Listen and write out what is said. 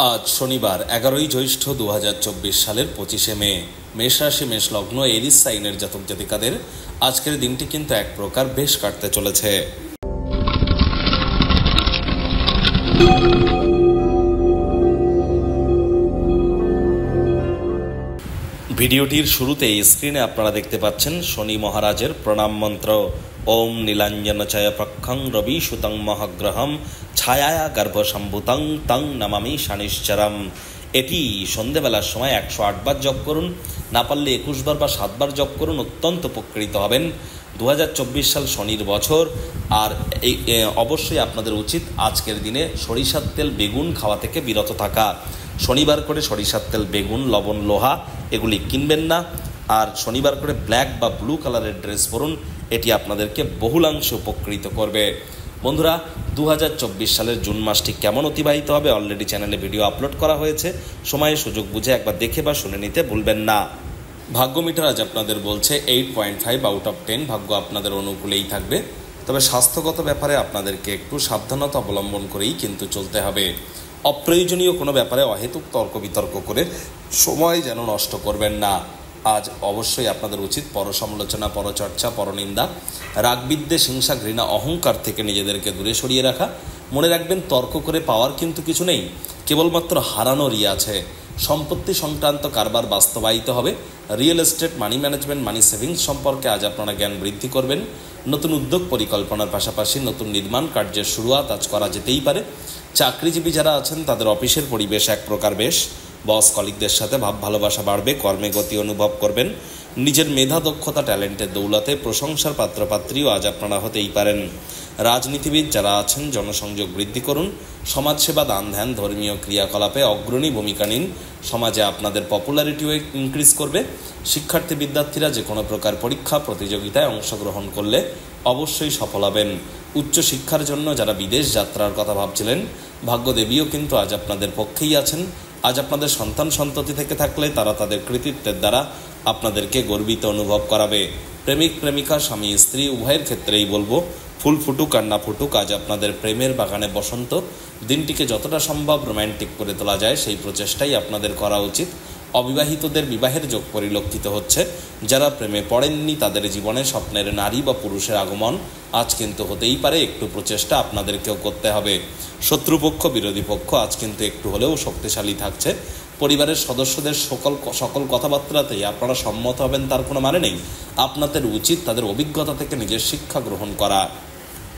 আজ শনিবার 11ই জ্যৈষ্ঠ 2024 সালের 25শে মে। মেষ রাশি মেষ লগ্ন এরিস সাইনের জাতক জাতিকাদের আজকের দিনটি কিন্তু এক প্রকার বেশ কাটতে চলেছে। ভিডিওটির শুরুতেই স্ক্রিনে আপনারা দেখতে পাচ্ছেন শনি মহারাজের প্রণাম মন্ত্র। ওম নীলাঞ্জনচয় প্রক্ষং রবি সুতং মহাগ্রহম ছায়া গর্ভসম্ভূতং তং নমামি শনিশ্চরম। এটি সন্ধেবেলার সময় 108 বার জপ করুন, না পারলে 21 বার বা 7 বার জপ করুন, অত্যন্ত উপকৃত হবেন। 2024 সাল শনির বছর, আর অবশ্যই আপনাদের উচিত আজকের দিনে সরিষার তেল বেগুন খাওয়া থেকে বিরত থাকা। শনিবার করে সরিষার তেল বেগুন লবণ লোহা এগুলি কিনবেন না। আর শনিবার করে ব্ল্যাক বা ব্লু কালারের ড্রেস পরুন, এটি আপনাদেরকে বহুলাংশে উপকৃত করবে। বন্ধুরা, 2024 সালের জুন মাসটি কেমন অতিবাহিত হবে অলরেডি চ্যানেলে ভিডিও আপলোড করা হয়েছে, সময়ে সুযোগ বুঝে একবার দেখে বা শুনে নিতে ভুলবেন না। ভাগ্য মিটার আজ আপনাদের বলছে 8.5 আউট অফ 10, ভাগ্য আপনাদের অনুকূলেই থাকবে। তবে স্বাস্থ্যগত ব্যাপারে আপনাদেরকে একটু সাবধানতা অবলম্বন করেই কিন্তু চলতে হবে। অপ্রয়োজনীয় কোনো ব্যাপারে অহেতুক তর্ক বিতর্ক করে সময় যেন নষ্ট করবেন না। আজ অবশ্যই আপনাদের উচিত পরসমালোচনা, পরচর্চা, পরনিন্দা, রাগবিদ্বেষ, হিংসা, ঘৃণা, অহংকার থেকে নিজেদেরকে দূরে সরিয়ে রাখা। মনে রাখবেন, তর্ক করে পাওয়ার কিন্তু কিছু নেই, কেবলমাত্র হারানোরই আছে। সম্পত্তি সংক্রান্ত কারবার বাস্তবায়িত হবে। রিয়েল এস্টেট, মানি ম্যানেজমেন্ট, মানি সেভিংস সম্পর্কে আজ আপনারা জ্ঞান বৃদ্ধি করবেন। নতুন উদ্যোগ পরিকল্পনার পাশাপাশি নতুন নির্মাণ কার্যের শুরুয়াত আজ করা যেতেই পারে। চাকরিজীবী যারা আছেন তাদের অফিসের পরিবেশ এক প্রকার বেশ। বস কলিগদের সাথে ভাব ভালোবাসা বাড়বে, কর্মে গতি অনুভব করবেন। নিজের মেধা, দক্ষতা, ট্যালেন্টের দৌলতে প্রশংসার পাত্রপাত্রীও আজ আপনারা হতেই পারেন। রাজনীতিবিদ যারা আছেন জনসংযোগ বৃদ্ধি করুন। সমাজসেবা, দান ধ্যান, ধর্মীয় ক্রিয়াকলাপে অগ্রণী ভূমিকা নিন, সমাজে আপনাদের পপুলারিটিও ইনক্রিজ করবে। শিক্ষার্থী বিদ্যার্থীরা যে কোনো প্রকার পরীক্ষা প্রতিযোগিতায় অংশগ্রহণ করলে অবশ্যই সফল হবেন। উচ্চশিক্ষার জন্য যারা বিদেশ যাত্রার কথা ভাবছিলেন, ভাগ্যদেবীও কিন্তু আজ আপনাদের পক্ষেই আছেন। আজ আপনাদের সন্তান সন্ততি থেকে থাকলে তারা তাদের কৃতিত্বের দ্বারা আপনাদেরকে গর্বিত অনুভব করাবে। প্রেমিক প্রেমিকা, স্বামী স্ত্রী উভয়ের ক্ষেত্রেই বলবো, ফুল ফুটুক আর না ফুটুক, আজ আপনাদের প্রেমের বাগানে বসন্ত। দিনটিকে যতটা সম্ভব রোম্যান্টিক করে তোলা যায় সেই প্রচেষ্টাই আপনাদের করা উচিত। অবিবাহিতদের বিবাহের যোগ পরিলক্ষিত হচ্ছে। যারা প্রেমে পড়েননি তাদের জীবনে স্বপ্নের নারী বা পুরুষের আগমন আজ কিন্তু হতেই পারে। একটু প্রচেষ্টা আপনাদেরকেও করতে হবে। শত্রুপক্ষ, বিরোধী পক্ষ আজ কিন্তু একটু হলেও শক্তিশালী থাকছে। পরিবারের সদস্যদের সকল কথাবার্তাতেই আপনারা সম্মত হবেন তার কোনো মানে নেই। আপনাদের উচিত তাদের অভিজ্ঞতা থেকে নিজের শিক্ষা গ্রহণ করা।